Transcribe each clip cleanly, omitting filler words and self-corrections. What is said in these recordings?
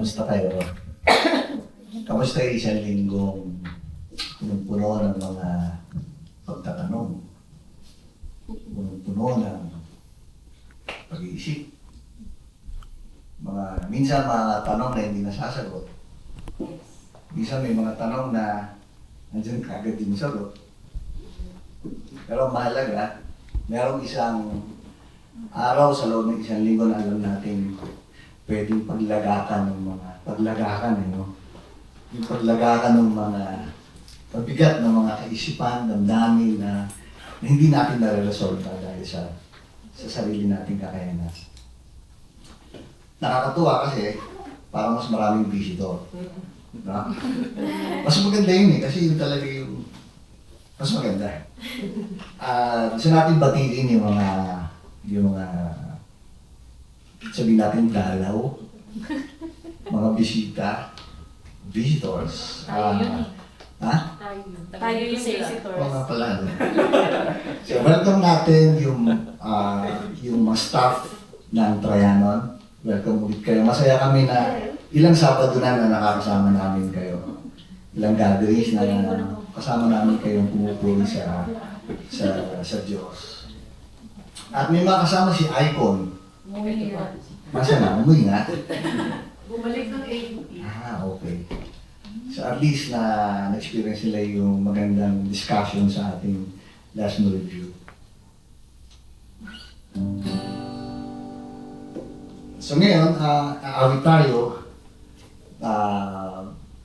kamusta kayo? Kamusta yung isang linggong punong-puno ng mga pagtatanong? Punong-puno ng pag-iisip? Minsan mga tanong na hindi nasasagot. Minsan may mga tanong na nandiyan kagad din sagot. Pero mahalaga, merong isang araw sa loob ng isang linggo na alam natin pwedeng paglagakan ng mga yung paglagakan ng mga pabigat ng mga kaisipan, damdamin na hindi natin nare-resolve dahil sa sarili nating kakayanan. Nakakatuwa kasi parang mas maraming visitor. No? Mas maganda yun kasi yun talaga yung mas maganda. Gusto natin batiin yung mga sabihin natin dalaw, mga visitors. Tayo yun eh. Ha? Tayo yung visitors. Oo nga pala. So, welcome natin yung mga staff ng Trianon. Welcome ulit kayo. Masaya kami na ilang Sabado na nakakasama namin kayo. Ilang gatherings na kasama namin kayong pumupuri sa Diyos. At may mga kasama si Icon. Masa na? Umuwi nga? Bumalik ng AUP. Okay. So at least na-experience nila yung magandang discussion sa ating last no review. So ngayon, aawit tayo,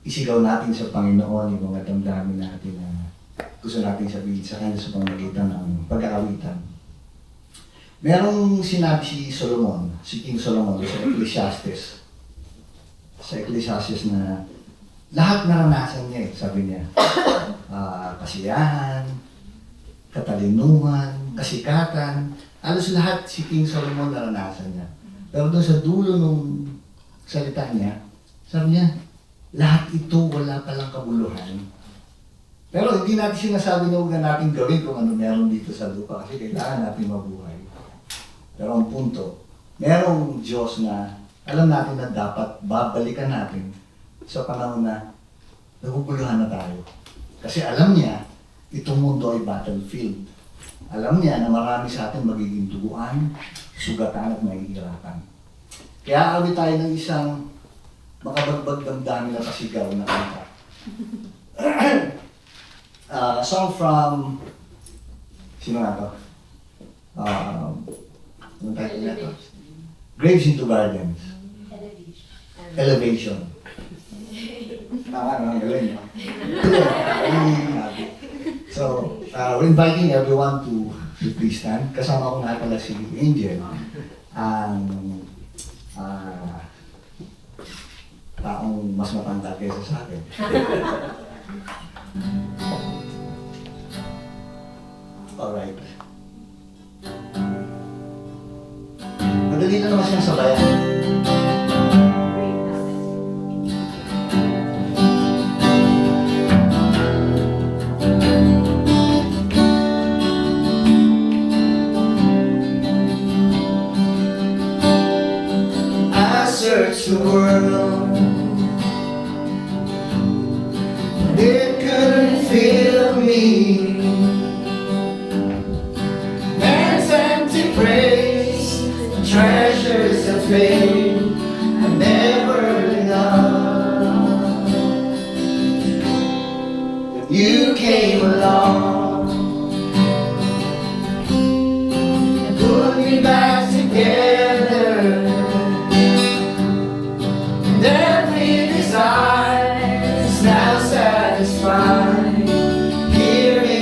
isigaw natin sa Panginoon yung mga damdamin natin na gusto natin sabihin sa Kanya sa pamamagitan ng pag-aawitan. Merong sinabi si King Solomon sa Ecclesiastes. Sa Ecclesiastes na lahat naranasan niya sabi niya. Kasiyahan, katalinuhan, kasikatan, halos lahat si King Solomon naranasan niya. Pero doon sa dulo ng salita niya, sabi niya, lahat ito wala palang kabuluhan. Pero hindi natin sinasabi na huwag na natin gawin kung ano meron dito sa lupa kasi kailangan natin mabuhay. Pero ang punto, merong Diyos na alam natin na dapat babalikan natin sa panahon na naguguluhan na tayo. Kasi alam niya, itong mundo ay battlefield. Alam niya na marami sa atin magiging duguan, sugatan at mahihirapan. Kaya awit tayo ng isang makabagbag damdamin na pasigaw na kanta. Song from, sino nga to? Anong title na to? Graves into Gardens. Elevation. Tama naman, galing, no? So, we're inviting everyone to please stand. Kasama ko nga pala si Angel, ang taong mas matanda kaysa sa akin. Alright. Madali na naman siyang sabayan. I searched the world, it couldn't fill me. Man's empty praise, treasures of fame, are never enough. When you came along and put me back together, and every desire is now satisfied here in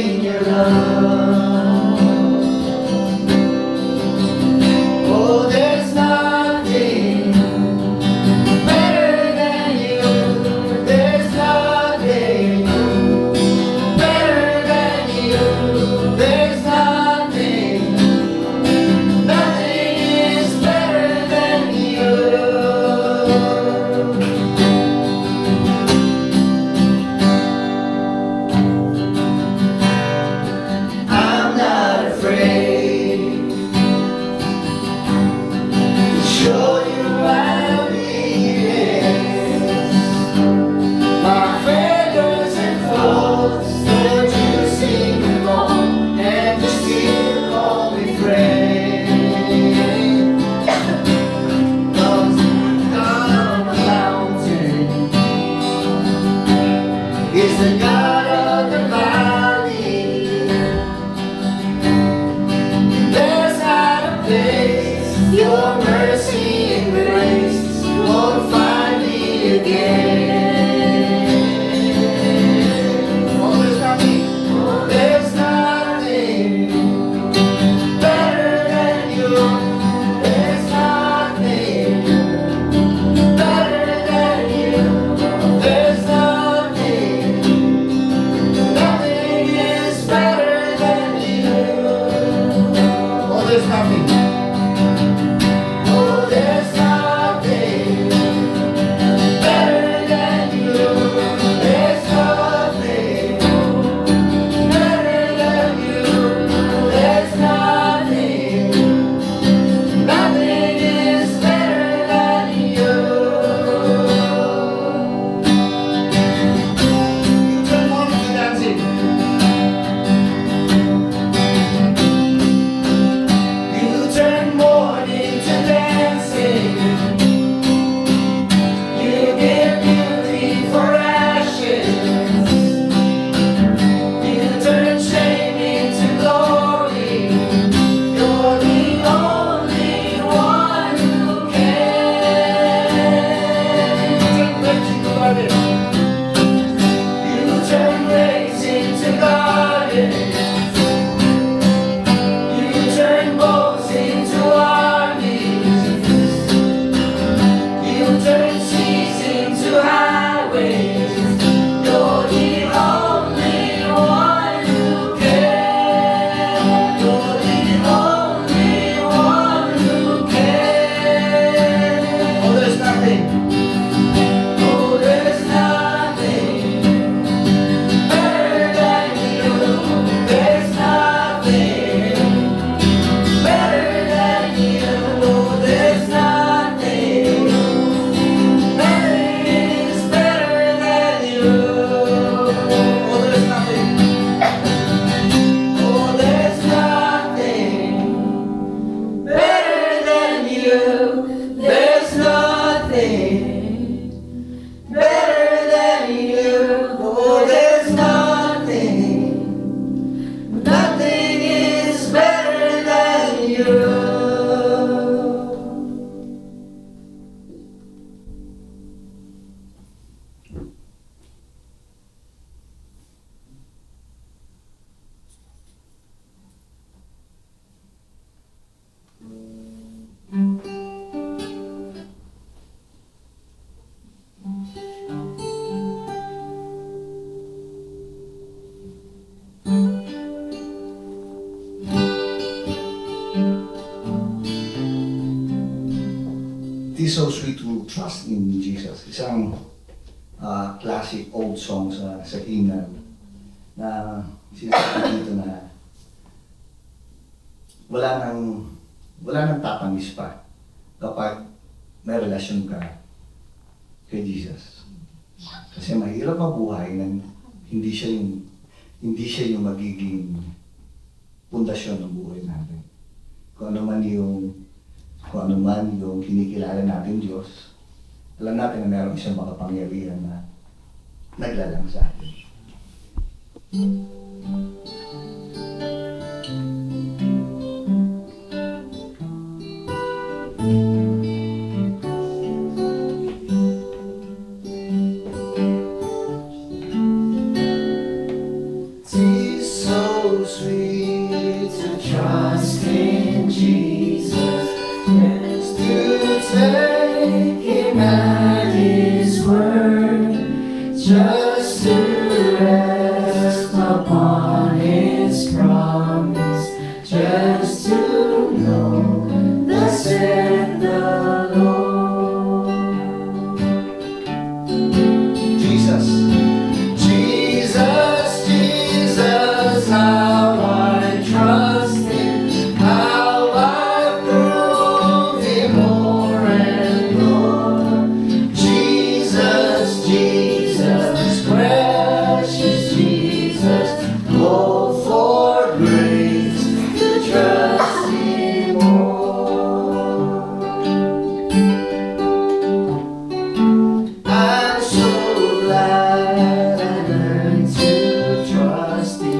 trust in Jesus. Isang classic old song sa hymnal na sinasabi dito na wala nang tatamis pa kapag may relasyon ka kay Jesus. Kasi mahirap mabuhay nang hindi siya yung magiging pundasyon ng buhay natin. Kung ano man yung kinikilala natin Diyos, alam natin na meron siyang makapangyarihan na naglalang sa atin. It's so sweet to trust in Jesus, just to take Him at His word, just to rest upon His promise, just to know thus saith the Lord. Jesus. Jesus, Jesus, how I trust Him, how I prove Him more and more. Jesus, Jesus, precious Jesus, oh, for grace to trust Him more. I'm so glad I learned to trust Him.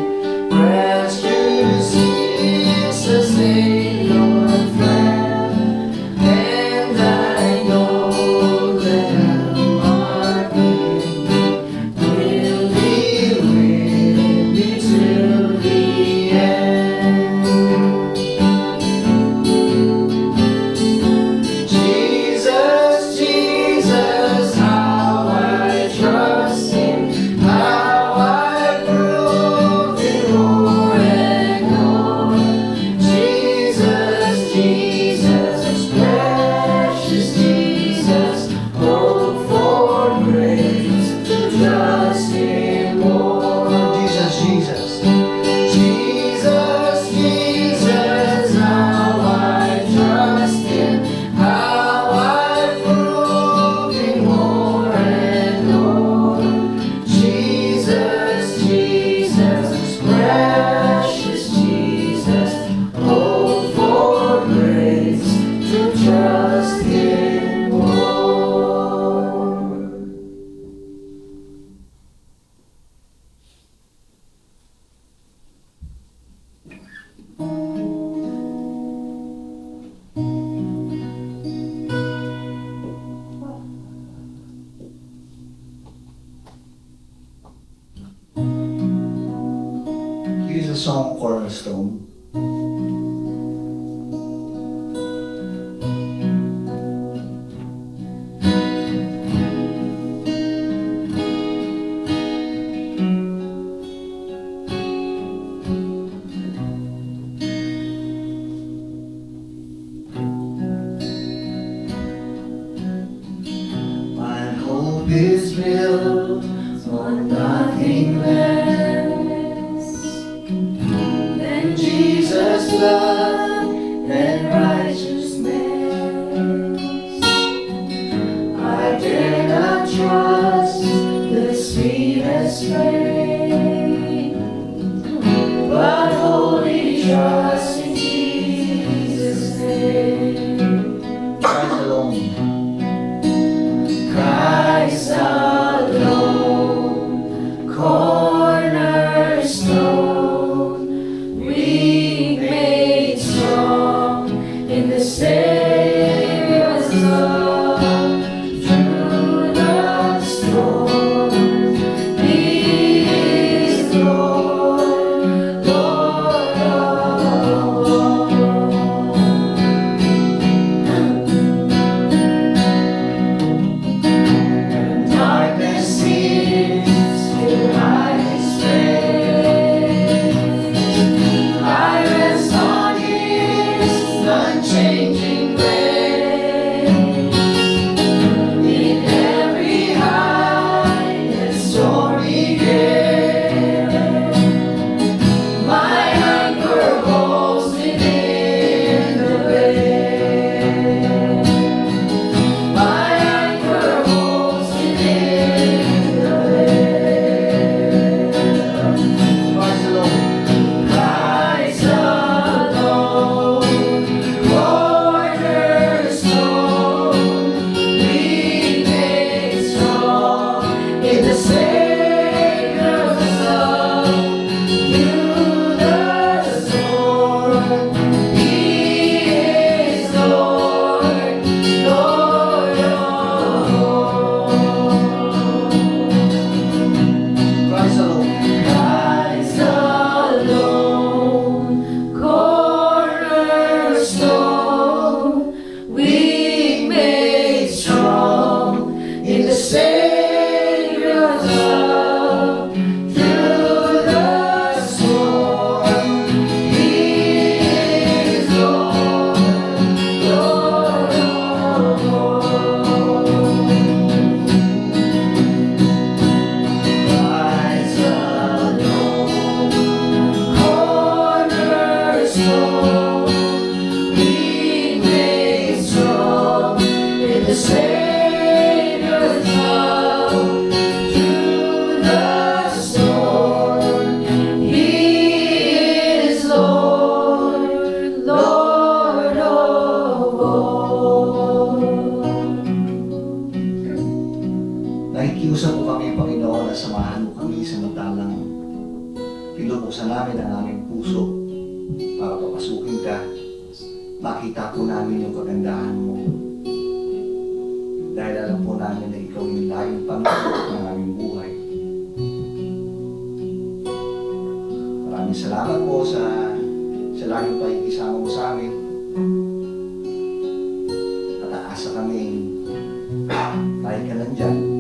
Precious Jesus, Savior and friend, and I know that I'm will be with me till the end. Jesus, Jesus, how I trust Him, how I prove Him more and more. Jesus, Jesus, precious Jesus, oh, for grace to trust Him more. Jesus, Jesus. Jesus, Jesus, how I trust Him, how I prove Him more and more. Jesus, Jesus, precious Jesus, oh, for grace to trust Him more. Here's a song, Cornerstone. My hope is built On nothing less than Jesus' love and righteousness. I dare not trust the sweetest frame, but wholly trust in Jesus' name. Christ alone. Christ alone, cornerstone, we made strong in the Savior's love. Through the storm, He Nakikiusap po kami, Panginoon, na samahan mo kami samantalang pinubuksan namin ang aming puso para papasukin ka. Makita po namin yung kagandahan mo. Dahil alam po namin na ikaw yung laging Panginoon ng aming buhay. Maraming salamat po sa laging pakikisama mo sa amin. At aasa kami kahit ka nandyan.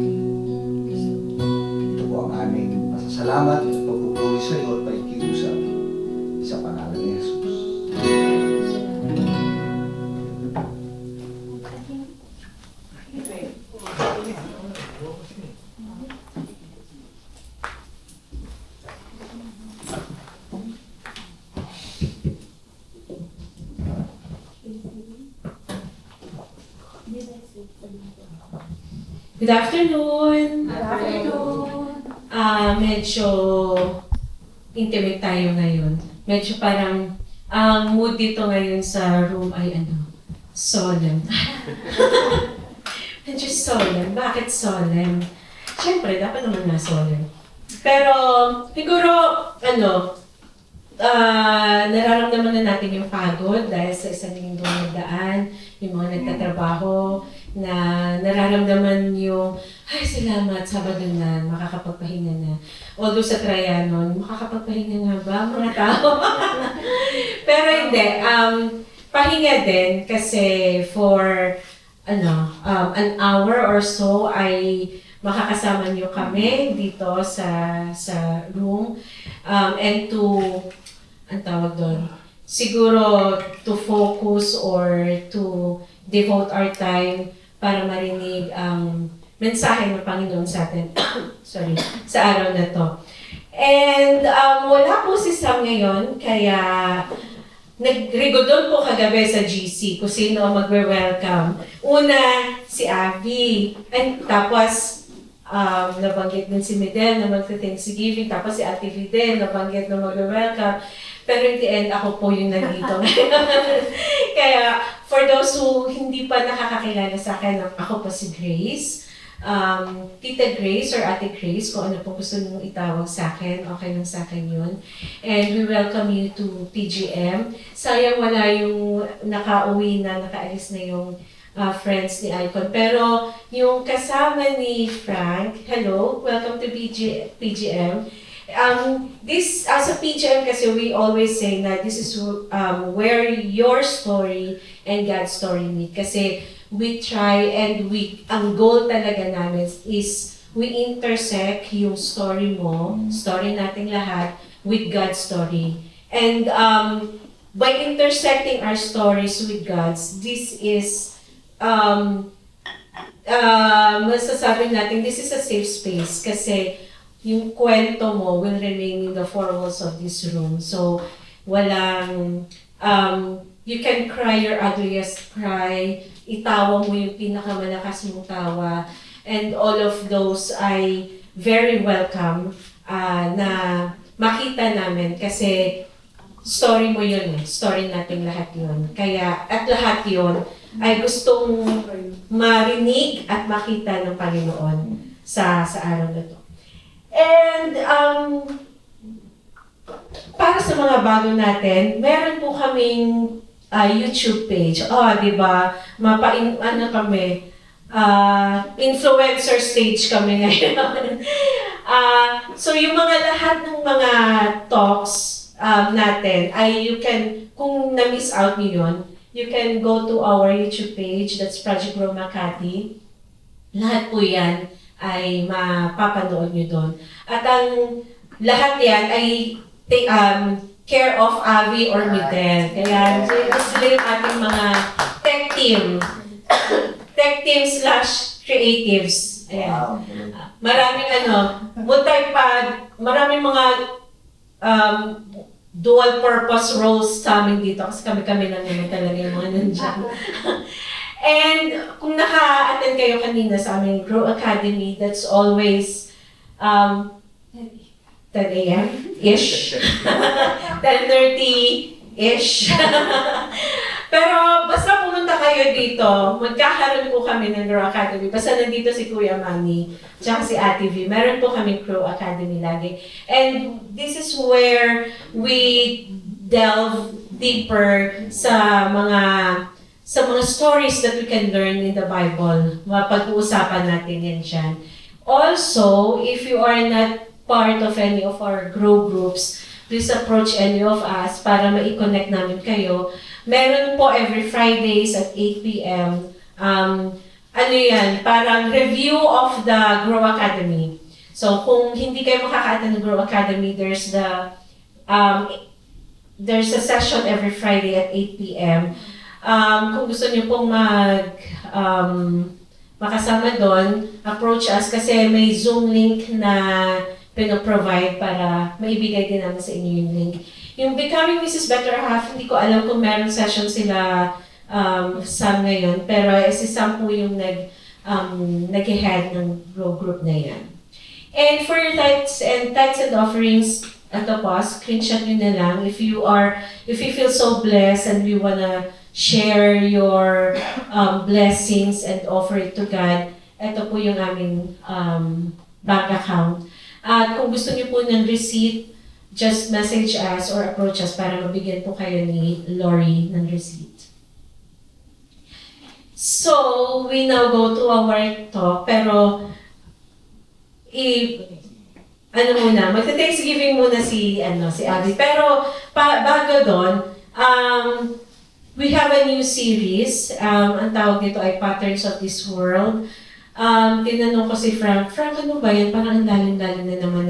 Ito po ang aming pasasalamat at pagpupuri sa iyo at pakikiusap sa pangalan ni Jesus. Good afternoon. Afternoon. Medyo intimate tayo ngayon. Medyo parang ang mood dito ngayon sa room ay solemn. Medyo solemn. Bakit solemn? Siyempre, dapat naman na solemn. Pero siguro, nararamdaman na natin yung pagod dahil sa isang linggong nagdaan, yung mga nagtatrabaho, na nararamdaman yung, ay salamat, Sabado na, makakapagpahinga na. Although sa Trianon, makakapagpahinga nga ba mga tao? Pero hindi, pahinga din kasi for an hour or so ay makakasama niyo kami dito sa room and to, ang tawag doon, siguro to focus or to devote our time para marinig ang mensahe ng Panginoon sa atin sorry, sa araw na to. And wala po si Sam ngayon, kaya nagrigodon po kagabi sa GC kung sino ang magwe-welcome. Una, si Abby. And tapos, nabanggit din si Miguel na magta-Thanksgiving. Tapos si Ate Fidel, nabanggit na magwe-welcome. Pero in the end, ako po yung nandito. Kaya, for those who hindi pa nakakakilala sa akin, ako po si Grace. Tita Grace or Ate Grace, kung ano po gusto nyo itawag sa akin, okay lang sa akin yun. And we welcome you to PGM. Sayang wala yung nakauwi na, nakaalis na yung friends ni Icon. Pero yung kasama ni Frank, hello, welcome to PGM. This, as a PGM kasi we always say na this is where your story and God's story meet. Kasi we try and ang goal talaga namin is we intersect yung story mo, story nating lahat, with God's story. And by intersecting our stories with God's, this is, masasabi natin, this is a safe space kasi yung kwento mo will remain in the four walls of this room. So, walang, you can cry your ugliest cry, itawa mo yung pinakamalakas mong tawa, and all of those ay very welcome na makita namin kasi story mo yun story nating lahat yun. Kaya, at lahat yun ay gustong marinig at makita ng Panginoon sa araw na to. And para sa mga bago natin, meron po kaming YouTube page. Di ba? Kami, influencer stage kami ngayon. So yung mga lahat ng mga talks natin ay you can, kung na-miss out niyo yun, you can go to our YouTube page, that's Project Grow Makati. Lahat po yan ay mapapanood nyo doon. At ang lahat yan ay care of Avi or Midel. Kaya sila yung ating mga tech team. Tech team / creatives. Ayan. Wow. Maraming maraming mga dual purpose roles sa amin dito kasi kami lang naman talaga yung mga nandiyan. And kung naka-attend kayo kanina sa aming Grow Academy, that's always 10 a.m.-ish, 10:30-ish. Pero basta pumunta kayo dito, magkakaroon po kami ng Grow Academy. Basta nandito si Kuya Manny, tsaka si Ate V. Meron po kami Grow Academy lagi. And this is where we delve deeper sa mga stories that we can learn in the Bible. Mapag-uusapan natin yan dyan. Also, if you are not part of any of our Grow groups, please approach any of us para ma-connect namin kayo. Meron po every Fridays at 8 p.m. Ano yan, parang review of the Grow Academy. So, kung hindi kayo makaka-attend ng Grow Academy, there's a session every Friday at 8 p.m. Kung gusto niyo pong makasama doon, approach us kasi may Zoom link na pino-provide para maibigay din namin sa inyo yung link. Yung Becoming Mrs. Better Half, hindi ko alam kung meron session sila Sam ngayon, pero si Sam po yung nag-head ng Grow group na yan. And for your tithes and offerings, ito po, screenshot nyo na lang if you feel so blessed and you wanna share your blessings and offer it to God. Ito po yung aming bank account. At kung gusto niyo po ng receipt, just message us or approach us para mabigyan po kayo ni Lori ng receipt. So, we now go to our talk, pero magta-Thanksgiving muna si Abby. Pero bago doon, we have a new series. Ang tawag dito ay Patterns of this World. Tinanong ko si Frank, ano ba yan? Parang ang lalim-lalim na naman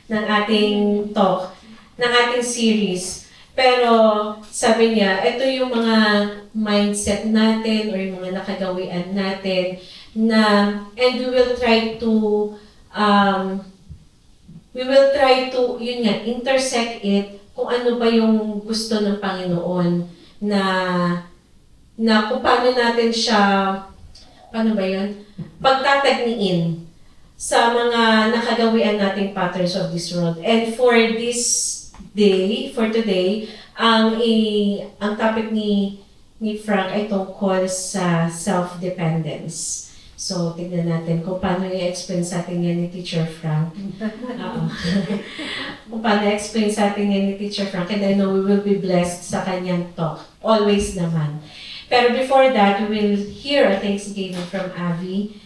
ng ating talk, ng ating series. Pero sabi niya, ito yung mga mindset natin or yung mga nakagawian natin and we will try to intersect it kung ano ba yung gusto ng Panginoon na kung paano natin siya, pagtatagniin sa mga nakagawian nating patterns of this world. And for today, ang topic ni Frank ay tungkol sa self-dependence. So, tignan natin kung paano i-explain sa atin yan ni Teacher Frank. Kung paano i-explain sa atin yan ni Teacher Frank. And I know we will be blessed sa kanyang talk. Always naman. Pero before that, we will hear a Thanksgiving from Abby.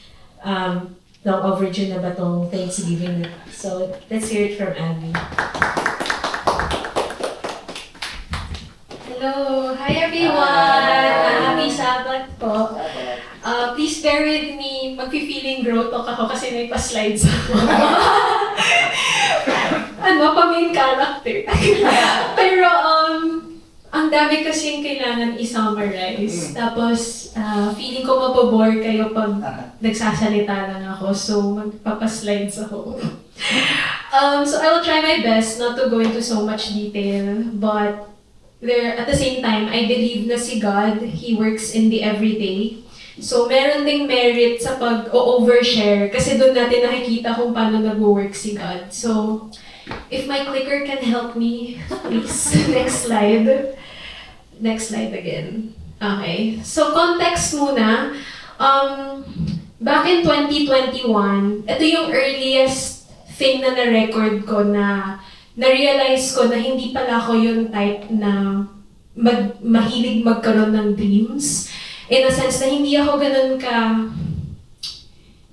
Long overdue na ba tong Thanksgiving? So, let's hear it from Abby. Hello! Hi everyone! Happy Sabbath po. Please bear with me. Magpi-feeling grow talk ako kasi may pa-slides ako. Pa-main character. Pero, ang dami kasing kailangan i-summarize. Tapos, feeling ko mapabore kayo pag nagsasalita lang ako. So, magpapaslides ako. So, I will try my best not to go into so much detail. But, at the same time, I believe na si God, He works in the everyday. So, meron ding merit sa pag-overshare. Kasi doon natin nakikita kung paano nag-work si God. So, if my clicker can help me, please. Next slide. Next slide again. Okay. So, context muna. Back in 2021, ito yung earliest thing na na-record ko na-realize ko na hindi pala ako yung type na mahilig magkaroon ng dreams. In a sense na hindi ako ganun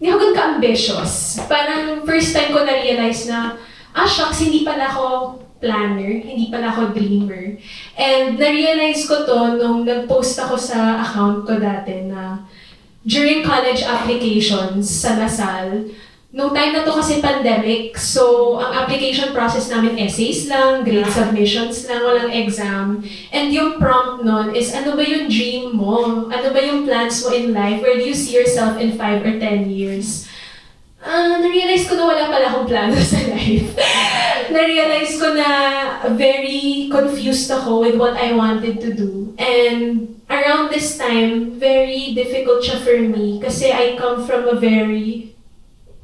ka-ambitious. Parang first time ko na-realize na, shucks, hindi pala ako planner, hindi pala ako dreamer. And na-realize ko to nung nag-post ako sa account ko dati na during college applications sa Lasal, nung time na to kasi pandemic, so ang application process namin essays lang, grade submissions lang, walang exam. And yung prompt nun is, ano ba yung dream mo? Ano ba yung plans mo in life? Where do you see yourself in 5 or 10 years? Na-realize ko na wala pala akong plano sa life. Na-realize ko na very confused ako with what I wanted to do. And around this time, very difficult siya for me kasi I come from a very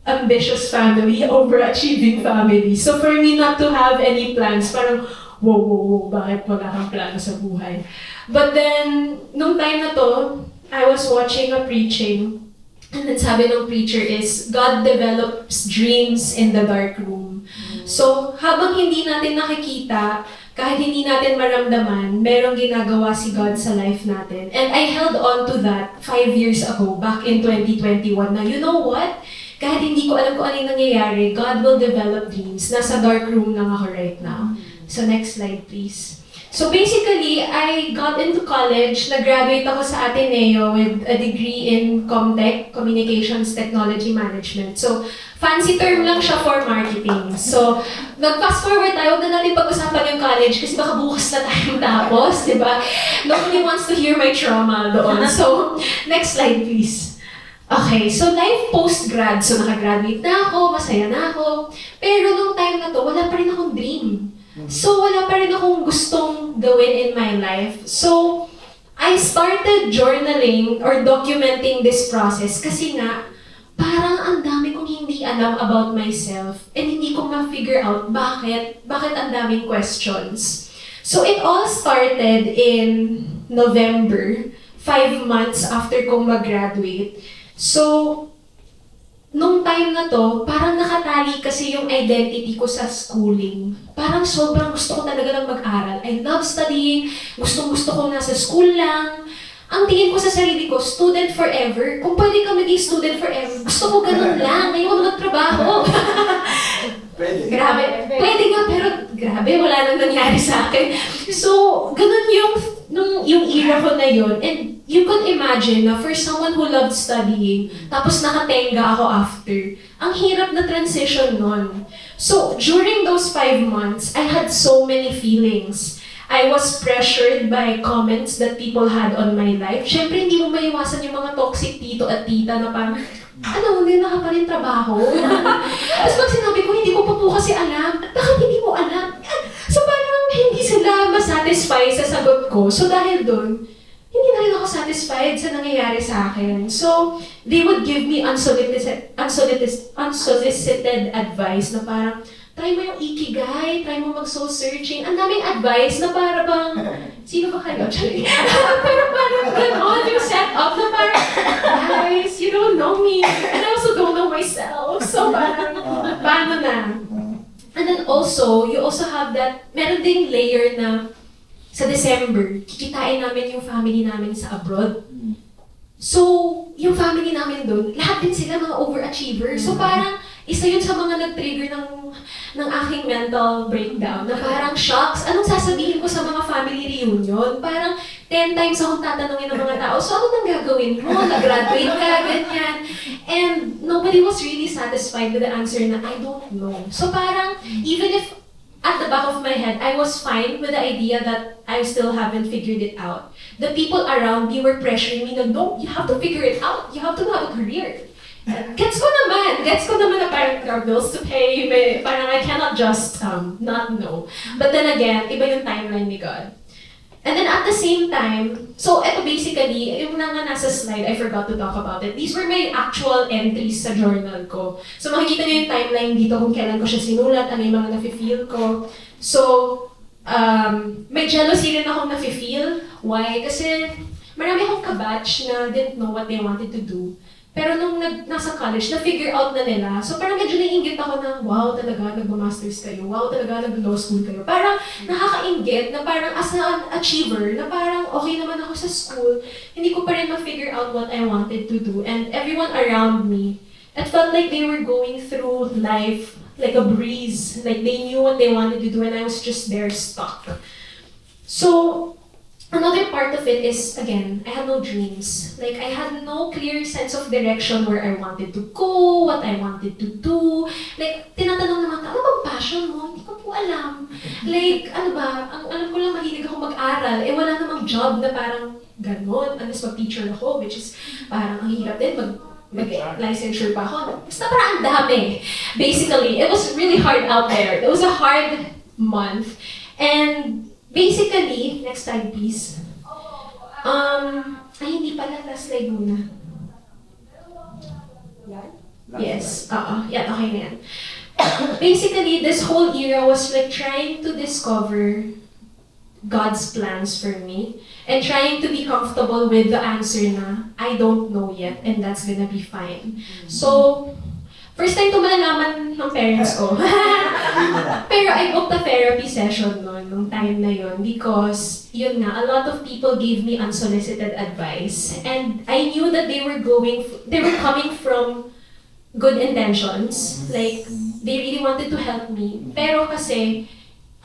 ambitious family, overachieving family. So for me not to have any plans, parang wow, bakit wala kang plano sa buhay? But then, nung time na to, I was watching a preaching, and then sabi ng preacher is, God develops dreams in the dark room. So, habang hindi natin nakikita, kahit hindi natin maramdaman, merong ginagawa si God sa life natin. And I held on to that 5 years ago, back in 2021, na you know what? Kahit hindi ko alam kung ano yung nangyayari, God will develop dreams. Nasa dark room lang ako right now. So next slide, please. So basically, I got into college, nag-graduate ako sa Ateneo with a degree in Comtech, Communications Technology Management. So, fancy term lang siya for marketing. So, nag-fast forward tayo, huwag na natin pag-usapan yung college kasi baka bukas na tayong tapos, di ba? Nobody wants to hear my trauma doon. So, next slide please. Okay, so life post-grad. So, nakagraduate na ako, masaya na ako. Pero nung time na to, wala pa rin akong dream. So, wala pa rin akong gustong gawin in my life. So, I started journaling or documenting this process kasi nga, parang ang dami kong hindi alam about myself and hindi ko ma-figure out bakit ang daming questions. So, it all started in November, 5 months after kong mag-graduate. So, nung time na to, parang nakatali kasi yung identity ko sa schooling. Parang sobrang gusto ko talaga lang mag-aral. I love studying, gustong-gusto ko nasa school lang. Ang tingin ko sa sarili ko, student forever. Kung pwede ka maging student forever, gusto ko ganun lang. Ngayon magtrabaho. Pwede. Grabe. Pwede nga, pero grabe, wala nang nangyari sa akin. So, ganun yung era ko na yun. And you could imagine na for someone who loved studying, tapos nakatenga ako after, ang hirap na transition nun. So, during those 5 months, I had so many feelings. I was pressured by comments that people had on my life. Siyempre, hindi mo maiwasan yung mga toxic tito at tita na parang, hindi na ka pa rin trabaho. Tapos pag sinabi ko, hindi ko pa po kasi alam. Bakit hindi mo alam? So parang hindi sila masatisfy sa sagot ko. So dahil doon, hindi na rin ako satisfied sa nangyayari sa akin. So, they would give me unsolicited advice na parang, try mo yung ikigai, try mo mag-soul searching. Ang daming advice na para bang, sino ba kayo? Pero parang gano'n yung setup na parang, guys, you don't know me. And I also don't know myself. So parang, paano na? And then also, you also have that, meron ding layer na sa December, kikitain namin yung family namin sa abroad. So, yung family namin doon, lahat din sila mga overachiever. So parang, isa yun sa mga nag-trigger ng aking mental breakdown na parang shocks. Anong sasabihin ko sa mga family reunion? Parang 10 times akong tatanungin ng mga tao, so ano nang gagawin mo? Nag-graduate ka, ganyan. And nobody was really satisfied with the answer na I don't know. So parang, even if at the back of my head, I was fine with the idea that I still haven't figured it out. The people around me were pressuring me na, no, you have to figure it out. You have to have a career. Gets ko naman na parang there are bills to pay, parang I cannot just not know. But then again, iba yung timeline ni God. And then at the same time, so ito basically, yung nasa slide, I forgot to talk about it. These were my actual entries sa journal ko. So makikita niyo yung timeline dito kung kailan ko siya sinulat, ano yung mga nafe-feel ko. So, may jealousy rin akong nafe-feel. Why? Kasi marami akong kabatch na didn't know what they wanted to do. Pero nung nasa college, na-figure out na nila. So parang medyo naiingit ako na, wow, talaga, nagma-masters kayo. Wow, talaga, nag-law school kayo. Parang nakakaingit na parang as an achiever, na parang okay naman ako sa school, hindi ko pa rin ma-figure out what I wanted to do. And everyone around me, it felt like they were going through life like a breeze. Like they knew what they wanted to do and I was just there stuck. So, another part of it is, again, I had no dreams. Like, I had no clear sense of direction where I wanted to go, what I wanted to do. Like, tinatanong naman, ano bang passion mo? Hindi ko po alam. Like, ano ba, ang alam ko lang mahilig ako mag-aral. Eh, wala namang job na parang ganon. Unless mag-teacher ako, which is parang ang hirap din, mag-licensure pa ako. Basta parang ang dami. Basically, it was really hard out there. It was a hard month. And basically, next slide please. Ay, hindi pala, last slide muna. Yes, yan, okay na yan. basically, this whole era was like trying to discover God's plans for me and trying to be comfortable with the answer na I don't know yet and that's gonna be fine. So, first time to malalaman ng parents ko. Sabihin mo na. Pero I booked a therapy session noon, nung time na yon because, yun nga, a lot of people gave me unsolicited advice. And I knew that they were coming from good intentions. Like, they really wanted to help me. Pero kasi,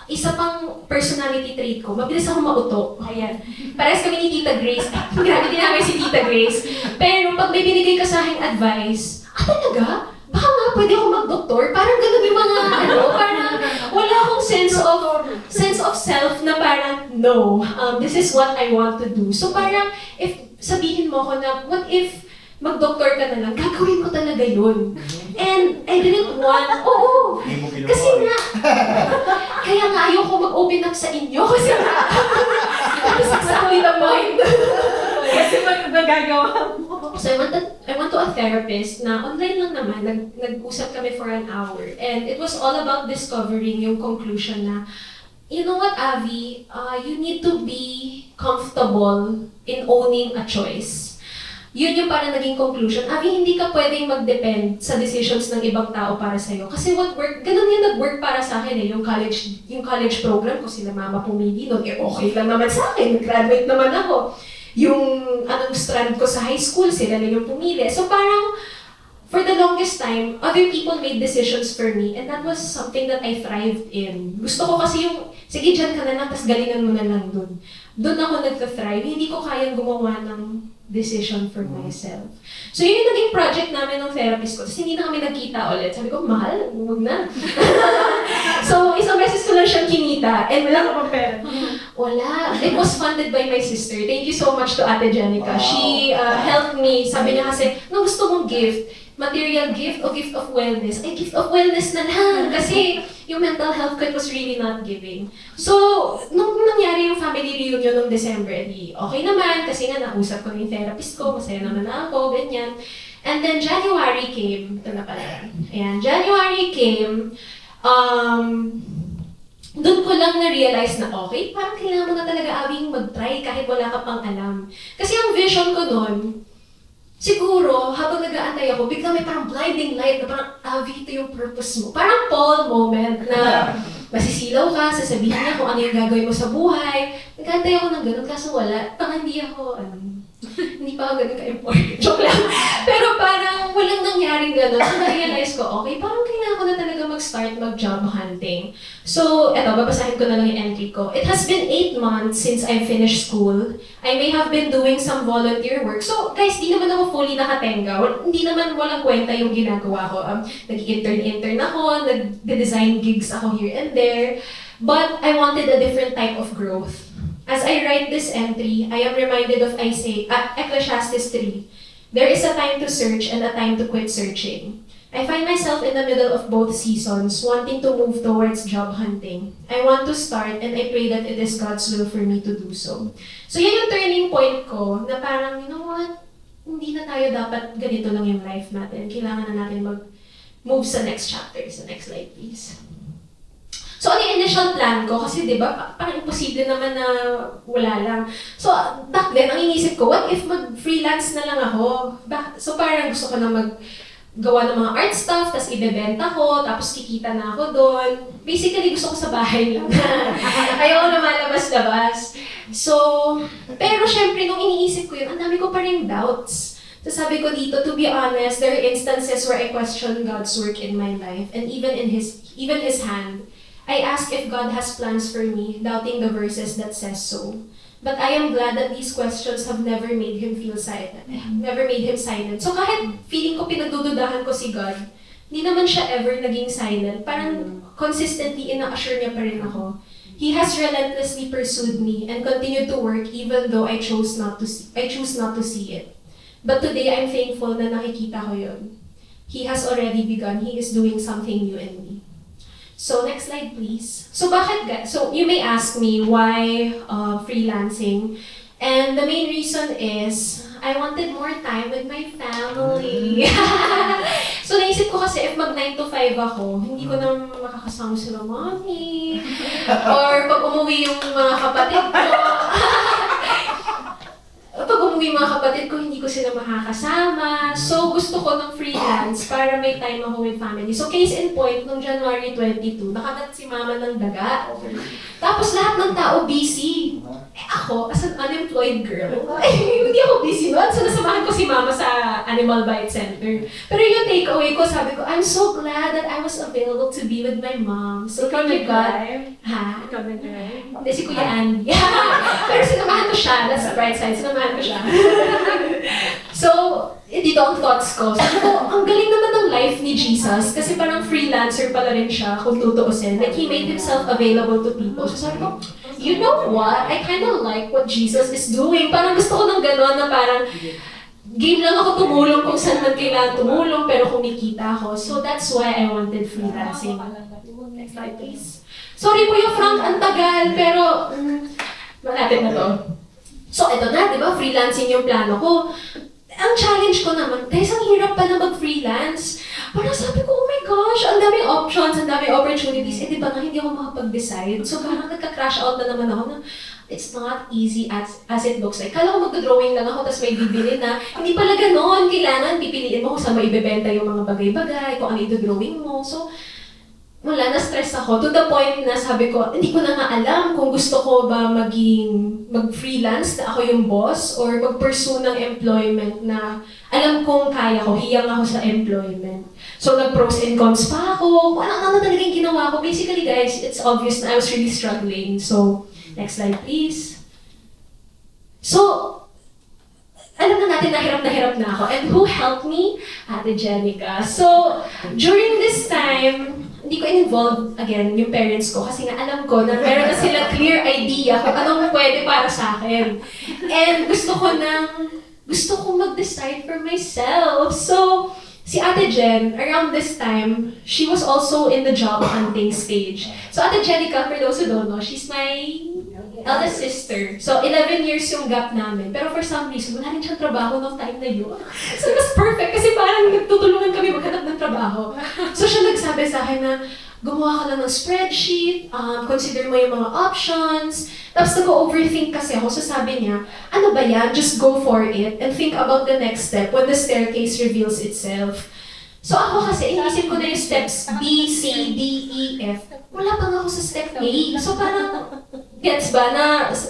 isa pang personality trait ko, mabilis ako mauto. Ayan. Parehas kami ni Tita Grace. Grabe din namin si Tita Grace. Pero pag may binigay ka sa aking advice, talaga? Baka nga pwede ako mag-doktor? Parang ganun yung mga, parang wala akong sense of self na parang, no, this is what I want to do. So parang, if sabihin mo ko na, what if mag-doktor ka na lang, gagawin mo talaga yun. And I didn't want, kasi nga, kaya nga ayoko mag-open up sa inyo, kasi nga, that's exactly the point. Kasi magagagawa mo. So I went to a therapist na online lang naman, nag-usap kami for an hour. And it was all about discovering yung conclusion na, you know what, Avi, you need to be comfortable in owning a choice. Yun yung parang naging conclusion. Avi, hindi ka pwedeng mag-depend sa decisions ng ibang tao para sa'yo. Kasi ganun yung nag-work para sa akin yung college program ko, sila mama pumili nun, okay lang naman sa akin, graduate naman ako. Yung anong strand ko sa high school, sila na yung pumili. So parang, for the longest time, other people made decisions for me and that was something that I thrived in. Gusto ko kasi yung, sige dyan ka na lang, tapos galingan mo na lang dun. Doon ako nagka-thrive, hindi ko kayang gumawa ng decision for myself. So yun yung naging project namin ng therapist ko. Tapos hindi na kami nagkita ulit. Sabi ko, mahal, huwag na. So isang beses ko lang siyang kinita and wala ka pang pera. Wala. It was funded by my sister. Thank you so much to Ate Jenica. She helped me. Sabi niya kasi, no, gusto mong gift? Material gift o gift of wellness? Ay, gift of wellness na lang. Kasi yung mental health ko, it was really not giving. So, nung nangyari yung family reunion noong December, okay naman, kasi nga nausap ko yung therapist ko, masaya naman ako, ganyan. And then January came, ito na pala. Ayan, January came, doon ko lang na-realize na okay, parang kailangan mo na talaga awing mag-try kahit wala ka pang alam. Kasi ang vision ko noon, siguro, habang nag-aantay ako, bigla may parang blinding light na parang, Avi, ito yung purpose mo. Parang Paul moment na masisilaw ka, sasabihin niya kung ano yung gagawin mo sa buhay. Nag-aantay ako ng ganun, kaso wala. Parang hindi ako, hindi pa ako ganun ka-important. Joke lang. Pero parang walang nangyaring ganun. So, na-realize ko, okay, parang kailangan ko na talaga mag-start mag-job hunting. So, eto, babasahin ko na lang yung entry ko. It has been 8 months since I finished school. I may have been doing some volunteer work. So, guys, di naman ako fully nakatenga. Hindi naman walang kwenta yung ginagawa ko. Nag-intern ako, nag-design gigs ako here and there. But I wanted a different type of growth. As I write this entry, I am reminded of Ecclesiastes 3. There is a time to search and a time to quit searching. I find myself in the middle of both seasons, wanting to move towards job hunting. I want to start and I pray that it is God's will for me to do so. So yan yung turning point ko na parang, you know what, hindi na tayo dapat ganito lang yung life natin. Kailangan na natin mag-move sa next chapter. Sa next slide, please. So, ano yung initial plan ko? Kasi, di ba, parang imposible naman na wala lang. So, back then, ang inisip ko, what if mag-freelance na lang ako? So, parang gusto ko na maggawa ng mga art stuff, tapos ibebenta ko, tapos kikita na ako doon. Basically, gusto ko sa bahay lang. Ayaw ko na malabas-labas. So, pero syempre, nung iniisip ko yun, ang dami ko pa rin doubts. So, sabi ko dito, to be honest, there are instances where I question God's work in my life, and even His hand. I ask if God has plans for me, doubting the verses that says so. But I am glad that these questions have never made him feel silent. Never made him silent. So kahit feeling ko pinagdududahan ko si God, hindi naman siya ever naging silent. Parang consistently ina-assure niya pa rin ako. He has relentlessly pursued me and continued to work even though I choose not to see it. But today I'm thankful na nakikita ko yun. He has already begun. He is doing something new in me. So, next slide, please. So, so you may ask me why freelancing. And the main reason is, I wanted more time with my family. So naisip ko kasi if mag 9 to 5 ako, hindi ko na makakasama sila mommy. Or pag umuwi yung mga kapatid ko, hindi ko sila makakasama. So, gusto ko ng freelance para may time ako with family. So, case in point, nung January 22, nakagat si mama ng daga. Okay. Tapos lahat ng tao busy. Ako, as an unemployed girl, hindi ako busy noon. So, nasamahan ko si mama sa Animal Bite Center. Pero yung takeaway ko, sabi ko, I'm so glad that I was available to be with my mom. So, Ikaw thank you, God. nag-drive? Ha? Ikaw nag-drive? Hindi, si Kuya Andy. Pero sinamahan ko siya. That's the bright side. Sinamahan ko siya. So, dito ang thoughts ko. Sabi ko, ang galing naman ng life ni Jesus kasi parang freelancer pala rin siya kung tutuusin. Like, he made himself available to people. So sabi ko, you know what? I kind of like what Jesus is doing. Parang gusto ko ng gano'n na parang game lang ako tumulong kung saan man kailangan tumulong pero kumikita ako. So that's why I wanted freelancing. Next slide, please. Sorry, Kuya Frank, ang tagal, pero malapit na to. So, ito na, di ba? Freelancing yung plano ko. Ang challenge ko naman, guys, ang hirap pa na mag-freelance. Parang sabi ko, oh my gosh, ang daming options, ang daming opportunities. Eh, di ba nga, hindi ako makapag-decide. So, parang nagka-crash out na naman ako na it's not easy as it looks like. Kala ko mag-drawing lang ako, tapos may bibili na. Hindi pala ganon. Kailangan, pipiliin mo kung saan maibebenta yung mga bagay-bagay, kung ano yung drawing mo. So, wala, na-stress ako to the point na sabi ko, hindi ko na nga alam kung gusto ko ba mag-freelance na ako yung boss or mag-pursue ng employment na alam kong kaya ko, hiyang ako sa employment. So, nag-pros and cons pa ako. Kung ano talagang ginawa ko. Basically, guys, it's obvious na I was really struggling. So, next slide, please. So, alam na natin na hirap na ako. And who helped me? Ate Jenica. So, during this time, hindi ko in-involve, again, yung parents ko kasi nga alam ko na meron na sila clear idea kung anong pwede para sa akin. And gusto ko mag-decide for myself. So, si Ate Jen, around this time, she was also in the job hunting stage. So, Ate Jenica, for those who don't know, she's my eldest sister. So, 11 years yung gap namin. Pero for some reason, wala rin siyang trabaho noong time na yun. So, it was perfect kasi parang nagtutulungan kami maghanap ng trabaho. So, siya nagsabi sa akin na gumawa ka lang ng spreadsheet, consider mo yung mga options, tapos nag-overthink kasi ako. So, sabi niya, ano ba yan? Just go for it and think about the next step when the staircase reveals itself. So, ako kasi, inisip ko na yung steps B, C, D, E, F. Wala pa nga ako sa step A. So, parang, gets ba na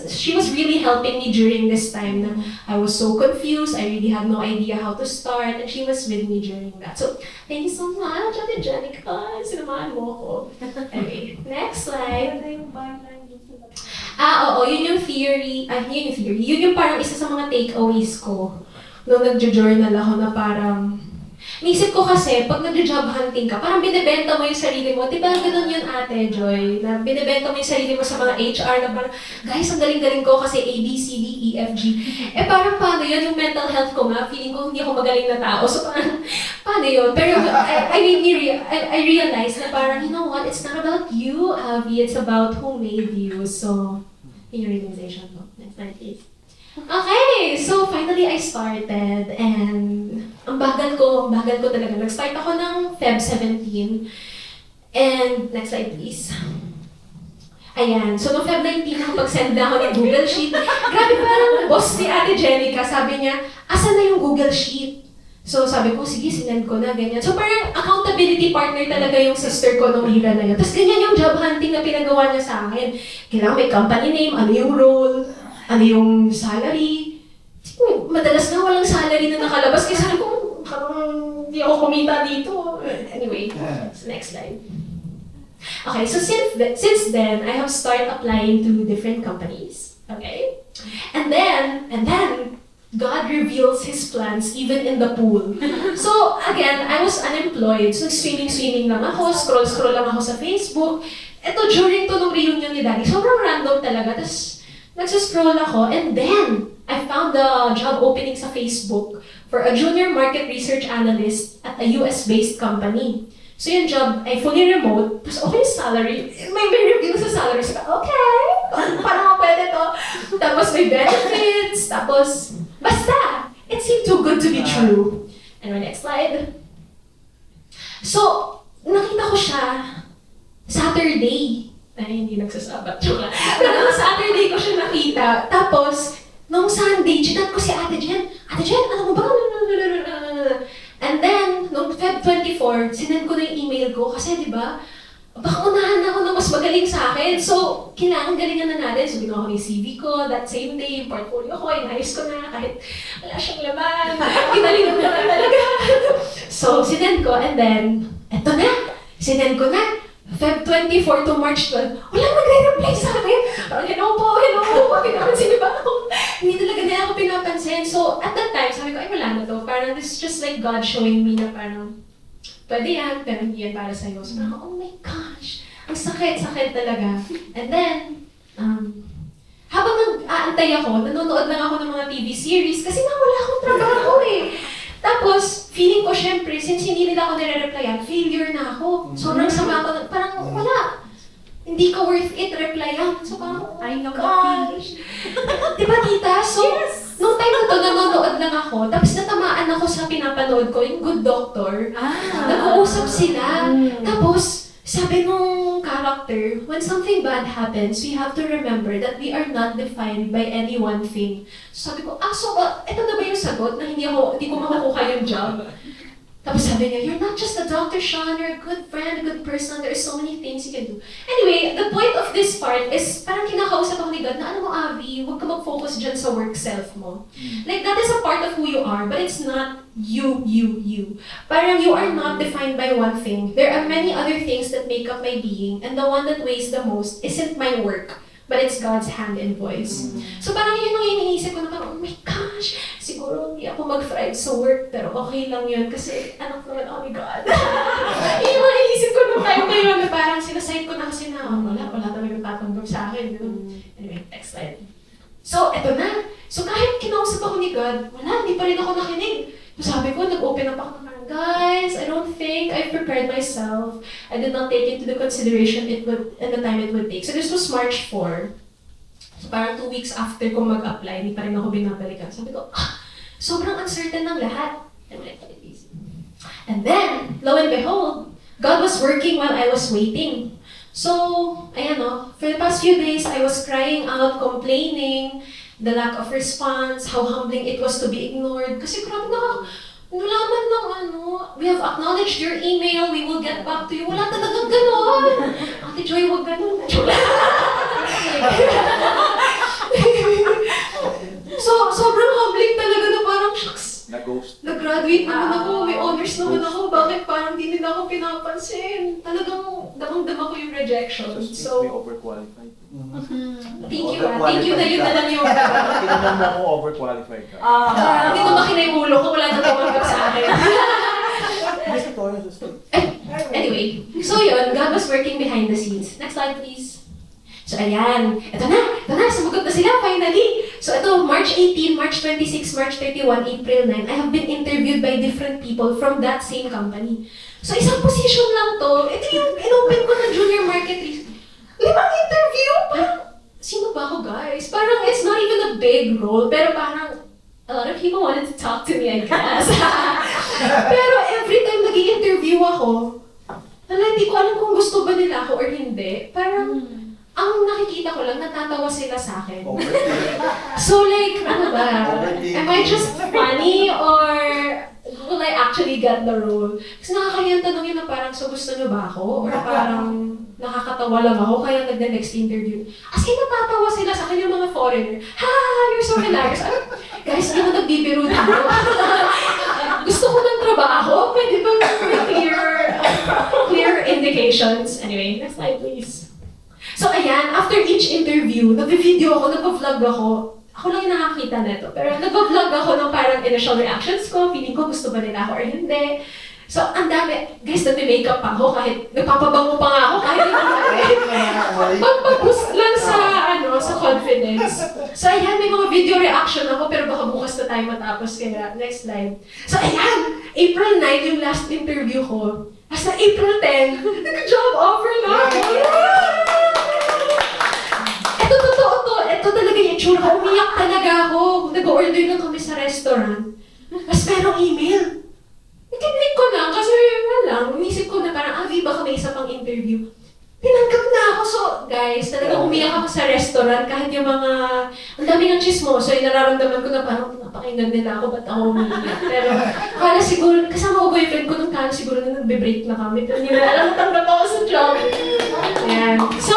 she was really helping me during this time na I was so confused, I really had no idea how to start, and she was with me during that. So, thank you so much, Ate Jenica. Sinamahan mo ako. Okay, next slide. Oo, yun yung theory. Yun yung parang isa sa mga takeaways ko nung nagjo-journal ako na parang naisip ko kasi, pag nag-job hunting ka, parang binibenta mo yung sarili mo. Diba ganun yun, Ate Joy? Na binibenta mo yung sarili mo sa mga HR na parang, guys, ang galing-galing ko kasi A, B, C, D, E, F, G. Eh parang paano yun? Yung mental health ko nga, feeling ko hindi ako magaling na tao. So parang, paano yun? Pero I realized na parang, you know what? It's not about you, Abby. It's about who made you. So, in your realization mo. Next slide, please. Okay, so finally I started and ang bagal ko talaga. Nag-start ako ng Feb 17 and next slide please. Ayan, so noong Feb 19 nakapag-send na ako ng Google Sheet. Grabe parang boss ni Ate Jenica, sabi niya, asan na yung Google Sheet? So sabi ko, sige, sinend ko na, ganyan. So parang accountability partner talaga yung sister ko nung era na yun. Tapos ganyan yung job hunting na pinagawa niya sa akin. Kailangan may company name, ano yung role, ano yung salary. Madalas na walang salary na nakalabas kasi sabi ko, parang hindi ako kumita dito. Anyway, next slide. Okay, so since then, I have started applying to different companies. Okay? And then, God reveals His plans even in the pool. So, again, I was unemployed. So, swimming lang ako, scroll lang ako sa Facebook. Ito, during to nung reunion ni Daddy, sobrang random talaga. Tapos, nagsiscroll ako, and then, I found the job opening sa Facebook for a junior market research analyst at a US-based company. So yung job ay fully remote, tapos okay yung salary. May review sa salary. So, okay, parang pwede to. Tapos may benefits, tapos, basta, it seemed too good to be true. Anyway, next slide. So, nakita ko siya Saturday. Ay, hindi nagsasabat. Joke lang. Pero nung Saturday ko siya nakita. Tapos, nung Sunday, chinat ko si Ate Jen. Ate Jen, ano mo ba? And then, nung Feb 24, sinend ko na yung email ko. Kasi, di ba, baka unahan ako ng mas magaling sa akin. So, kailangan galingan na natin. So, ginawa ko yung CV ko that same day, yung portfolio ko, inayos ko na kahit wala siyang laman. Ginalingan ko na talaga. So, sinend ko and then, eto na, sinend ko na. Feb 24 to March 12, walang nagre-reply sa akin. Parang, hello po, pinapansin niyo ba ako? Hindi talaga nila ako pinapansin. So, at that time, sabi ko, ay wala na to. Parang, this is just like God showing me na parang, pwede yan, pero hindi yan para sa'yo. So, parang, oh my gosh, ang sakit talaga. And then, habang nag-aantay ako, nanonood lang ako ng mga TV series kasi nga wala akong trabaho eh. Tapos, feeling ko syempre, since hindi nila ako nire-replyan, failure na ako. Sobrang sama ko, parang wala. Hindi ka worth it, replyan. So parang, I know gosh. Diba tita? So, nung time na to, nanonood lang ako. Tapos natamaan ako sa pinapanood ko, yung Good Doctor. Nag-uusap sila. Tapos, sabi nung character, when something bad happens, we have to remember that we are not defined by any one thing. So sabi ko, so ito na ba yung sagot na hindi ko makukuha yung job? Tapos sabi niya, you're not just a doctor, Sean, you're a good friend, a good person, there are so many things you can do. Anyway, the point of this part is parang kinakausap ako ni God na, ano mo, Avi, huwag ka mag-focus dyan sa work self mo. Like, that is a part of who you are, but it's not you. Parang you are not defined by one thing. There are many other things that make up my being, and the one that weighs the most isn't my work, but it's God's hand and voice. So parang yun ang iniisip ko na parang, oh my gosh, siguro hindi ako mag-thrive sa work, pero okay lang yun kasi anak naman ako ni God. Yun ang iniisip ko nung time na yun na parang sinaside ko na kasi na, wala talaga tatanggap sa akin. Anyway, next slide. So, eto na. So kahit kinausap ako ni God, wala, hindi pa rin ako nakinig. So sabi ko, nag-open up ako ng parang, guys, I don't think I've prepared myself. I did not take into the consideration and the time it would take. So this was March 4. So parang 2 weeks after ko mag-apply, hindi pa rin ako binabalikan. Sabi ko, sobrang uncertain ng lahat. And then, lo and behold, God was working while I was waiting. So, ayan for the past few days, I was crying out, complaining, the lack of response, how humbling it was to be ignored. Kasi grabe nalaman ng we have acknowledged your email, we will get back to you. Wala talagang ganon. Ate Joy, wag ganon. So, sobrang humbling talaga na parang, shucks, nag-graduate naman ako, may honors naman ako, bakit parang di nila ako pinapansin? Talagang damang-dama ko yung rejection. So, overqualified. thank you na yun na lang yung Tingnan mo ako overqualified ka. hindi na makina yung ulo ko, wala nang tumanggap sa akin. Anyway, so yun, God was working behind the scenes. Next slide, please. So ayan, ito na, sumagot na sila finally. So ito, March 18, March 26, March 31, April 9, I have been interviewed by different people from that same company. So isang position lang to, ito yung in-open ko na junior market research. 5 interview? Parang, sino ba ako guys? Parang it's not even a big role, pero parang a lot of people wanted to talk to me, I guess. Pero every time nag-i-interview ako, hindi ko alam kung gusto ba nila ako or hindi. Parang, ang nakikita ko lang, natatawa sila sa akin. So like, ano ba? Am I just funny or will I actually get the role? Kasi nakakayang tanongin na parang, so gusto nyo ba ako? Or parang nakakatawa lang ako kaya nagda-next interview. As in, natatawa sila sa akin yung mga foreigner. Ha! You're so hilarious. Guys, hindi mo nagbibiro dito. Gusto ko ng trabaho. Pwede ba clear indications? Anyway, next slide please. So ayan, after each interview, nag-video ako, nag-vlog ako. Ako lang yung nakakita nito. Pero nag-vlog ako ng parang initial reactions ko, feeling ko gusto ba nila ako or hindi. So, ang dami. Guys, nag-makeup pa ako kahit nagpapabango pa nga ako kahit hindi pag-boost lang sa confidence. So, ayan, may mga video reaction ako pero baka bukas na tayo matapos. Kaya, next slide. So, ayan, April 9 yung last interview ko. As na April 10, nag-job offer na ako. Ito totoo to. Ito talaga yung itsura ko. Umiyak talaga ako. Nag-order lang kami sa restaurant. Tapos merong email. Kinlik ko lang kasi wala lang. Inisip ko na parang, baka may isa pang interview. Tinanggap na ako. So, guys, talagang umiyak ako sa restaurant kahit yung mga, ang dami ng chismoso, yung nararamdaman ko na parang napakinggan nila ako, ba't ako umiiyak? Pero, kala siguro, kasama ko boyfriend ko nung kala siguro na nagbe-break na kami, pero hindi na alam, natanggap ako sa job. Ayan. So,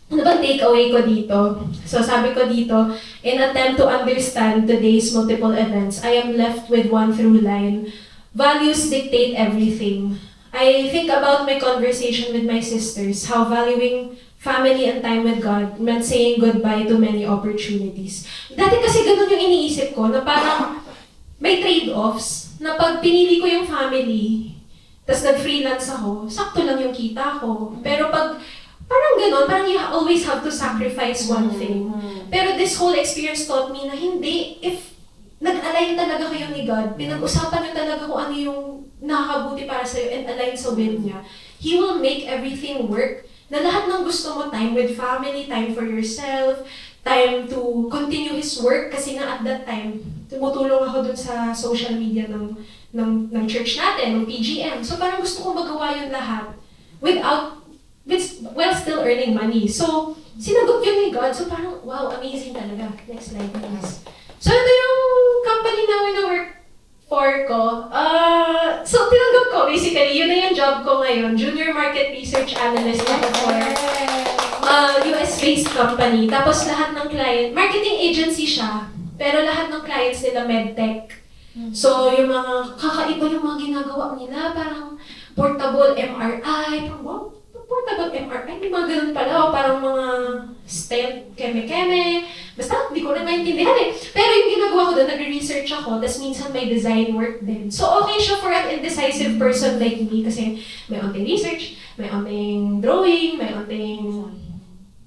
ano bang takeaway ko dito? So, sabi ko dito, in attempt to understand today's multiple events, I am left with one through line. Values dictate everything. I think about my conversation with my sisters, how valuing family and time with God meant saying goodbye to many opportunities. Dati kasi ganun yung iniisip ko, na parang may trade-offs, na pag pinili ko yung family, tas nag-freelance ako, sakto lang yung kita ko. Pero pag parang ganun, parang you always have to sacrifice one thing. Pero this whole experience taught me na hindi, if nag-align talaga kayo ni God, pinag-usapan niyo talaga kung ano yung nakakabuti para sa'yo and align sa will niya, He will make everything work. Na lahat ng gusto mo, time with family, time for yourself, time to continue His work. Kasi nga at that time, tumutulong ako dun sa social media ng church natin, ng PGM. So parang gusto kong magawa yun lahat while still earning money. So, sinagot yun ni God. So parang, wow, amazing talaga. Next slide, please. So, ito yung company na wino-work for ko. So, tinanggap ko, basically, yun na yung job ko ngayon. Junior Market Research Analyst ako for US-based company. Tapos lahat ng client, marketing agency siya, pero lahat ng clients nila medtech. So, yung mga kakaiba yung mga ginagawa nila, parang portable MRI, parang wow, portable MRI, may mga ganun pala, o parang mga stent, keme-keme, basta hindi ko na maintindihan eh. Pero yung ginagawa ko doon, nag-research ako, tas minsan may design work din. So okay siya for an indecisive person like me, kasi may onting research, may onting drawing, may onting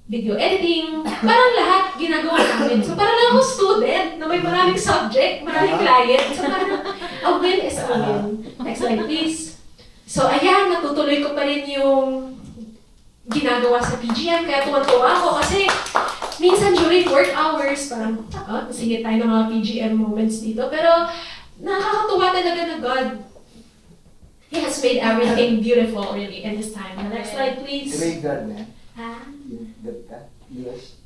video editing, parang lahat ginagawa namin. So parang lang ako student na may maraming subject, maraming client. So parang a win is a win. Next slide please. So ayan, natutuloy ko pa rin yung ginagawa sa PGM, kaya tuwan-tuwa ako kasi minsan during work hours, parang, sige tayo ng mga PGM moments dito, pero nakakatuwa talaga na God, He has made everything beautiful really in His time. Next slide please. Grade guard na. Ha? Grade ka? US?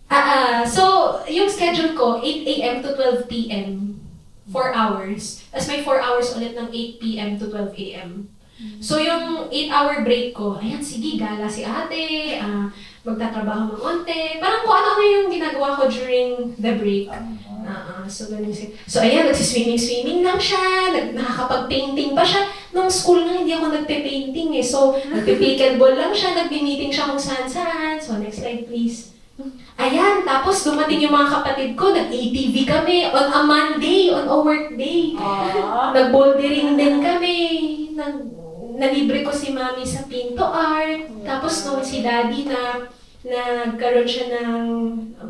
So, yung schedule ko, 8 a.m. to 12 p.m. 4 hours. Tapos may 4 hours ulit ng 8 p.m. to 12 a.m. So, yung 8-hour break ko, ayan, sige, gala si ate, magtatrabaho ng onte. Parang kung ano yung ginagawa ko during the break. So, ganun siya. So, ayan, nagsiswimming lang siya, nakakapag-painting pa siya. Nung school nga, hindi ako nagpe-painting eh. So, nagpe-pickleball lang siya, nagbi-meeting siya kung saan-saan. So, next slide please. Ayan, tapos dumating yung mga kapatid ko, nag-ATV kami on a Monday, on a work day. Nag-bouldering din kami. Nalibre ko si mami sa Pinto Art. Tapos nung si daddy nagkaroon siya ng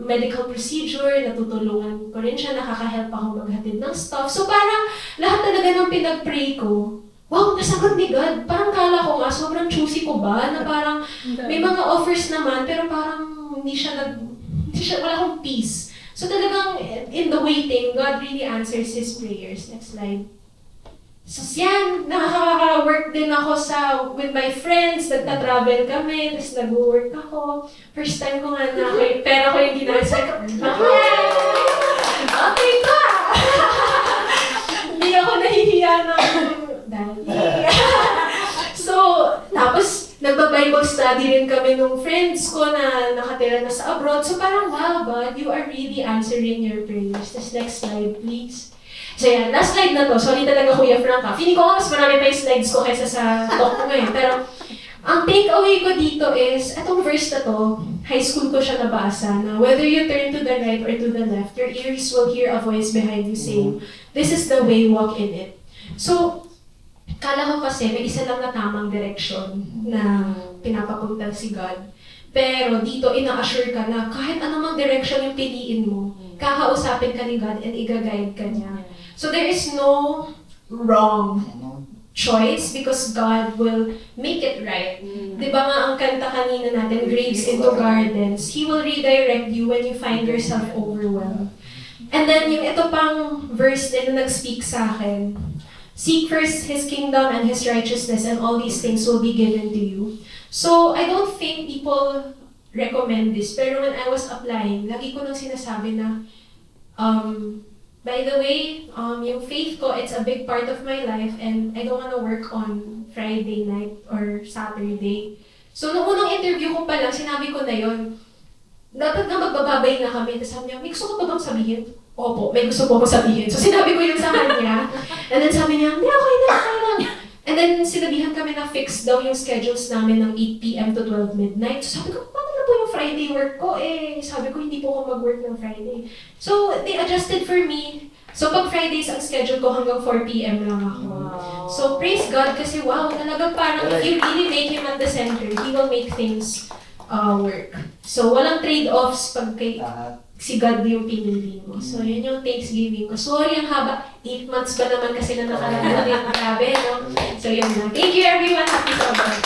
medical procedure, natutulungan ko rin siya, nakaka-help ako maghatid ng stuff. So parang lahat talaga ng pinag-pray ko, wow, nasagot ni God. Parang kala ko nga, sobrang choosy ko ba? Na parang may mga offers naman, pero parang wala akong peace. So talagang in the waiting, God really answers His prayers. Next slide. So yan, nakaka-work din ako with my friends, nagta-travel kami, tapos nag-work ako. First time ko nga na pera ko yung ginasa ko. Okay ka! Hindi ako nahihiya ng daddy. So, tapos nagba-Bible study rin kami nung friends ko na nakatira na sa abroad. So parang, wow, God, you are really answering your prayers. Tapos next slide, please. So yan, last slide na to. Sorry talaga Kuya Franca. Feeling ko nga mas marami pa yung slides ko kaysa sa talk ko ngayon. Pero ang takeaway ko dito is, itong verse na to, high school ko siya nabasa na whether you turn to the right or to the left, your ears will hear a voice behind you saying, this is the way, walk in it. So, kala ko kasi may isa lang na tamang direksyon na pinapapunta si God. Pero dito, ina-assure ka na kahit anumang direction yung piliin mo, kakausapin ka ni God and i-guide ka niya. So there is no wrong choice because God will make it right. Diba nga ang kanta kanina natin, Grades into Gardens, He will redirect you when you find yourself overwhelmed. And then yung ito pang verse din na nag-speak sa akin, seek first His kingdom and His righteousness and all these things will be given to you. So, I don't think people recommend this, pero when I was applying, lagi ko nang sinasabi na, by the way, yung faith ko, it's a big part of my life and I don't wanna work on Friday night or Saturday. So, nung unang interview ko pa lang, sinabi ko na yon. Dapat na magbababay na kami. Tapos sabi niya, may gusto ko ba bang sabihin? Opo, may gusto po ako sabihin. So, sinabi ko yun sa kanya. And then sabi niya, hindi, okay lang. And then, sinabihan kami na fix daw yung schedules namin ng 8 p.m. to 12 midnight. So, sabi ko, paano na po yung Friday work ko? Sabi ko, hindi po ako mag-work ng Friday. So, they adjusted for me. So, pag Fridays, ang schedule ko hanggang 4 p.m. lang ako. So, praise God kasi wow, talagang parang if you really make Him at the center, He will make things work. So, walang trade-offs pag kay si God yung pinili mo. So, yun yung Thanksgiving ko. Sorry, ang haba. 8 months pa naman kasi na nakalagay. Grabe, no? So, yun na. Thank you everyone. Happy Sabbath.